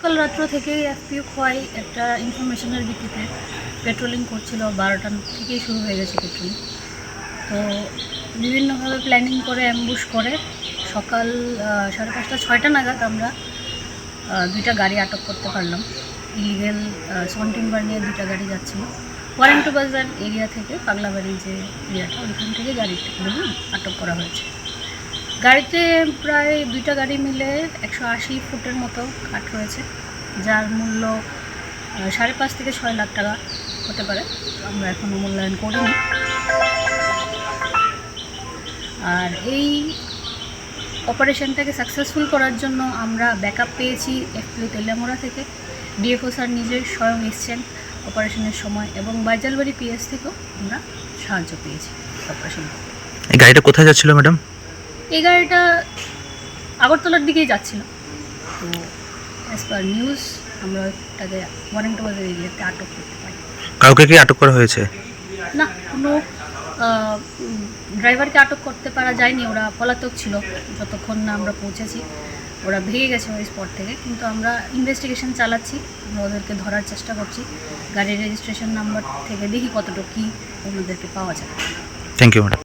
গতকাল রাত্র থেকে এফপিও খোয়াই একটা ইনফরমেশনের ভিত্তিতে পেট্রোলিং করছিল। 12টা থেকেই শুরু হয়ে গেছে পেট্রোলিং। তো বিভিন্নভাবে প্ল্যানিং করে অ্যাম্বুশ করে সকাল 5:30 6টা নাগাদ আমরা 2টা গাড়ি আটক করতে পারলাম। ইলিগেল সন টিম্বার নিয়ে 2টা গাড়ি যাচ্ছিল ওয়ারেন্টু বাজার এরিয়া থেকে, পাগলাবাড়ি যে এরিয়াটা ওইখান থেকে গাড়িগুলো আটক করা হয়েছে। গাড়িতে প্রায় 2টা গাড়ি মিলে 180 ফুটের মতো কাঠ রয়েছে, যার মূল্য 5.5 থেকে 6 লাখ টাকা হতে পারে। আমরা এখনও মূল্যায়ন করিনি। আর এই অপারেশনটাকে সাকসেসফুল করার জন্য আমরা ব্যাকআপ পেয়েছি এফপিও তেলিয়ামুড়া থেকে। ডিএফও স্যার নিজে স্বয়ং এসছেন অপারেশনের সময়, এবং বাইজালবাড়ি পিএস থেকেও আমরা সাহায্য পেয়েছি অপারেশন করতে। এই গাড়িটা কোথায় যাচ্ছিল ম্যাডাম? এই গাড়িটা আগরতলার দিকেই যাচ্ছিল। তো অ্যাজ পার নিউজ আমরা ওটাকে ওয়ারেন্টু বাজার এরিয়াতে আটক করতে পারি। কাউকে কি আটক করা হয়েছে? না, কোনো ড্রাইভারকে আটক করতে পারা যায়নি। ওরা পলাতক ছিল যতক্ষণ না আমরা পৌঁছেছি। ওরা ভেঙে গেছে ওই স্পট থেকে, কিন্তু আমরা ইনভেস্টিগেশন চালাচ্ছি। আমরা ওদেরকে ধরার চেষ্টা করছি। গাড়ির রেজিস্ট্রেশন নাম্বার থেকে দেখি কতটুকু কী ওনাদেরকে পাওয়া যায়। Thank you madam.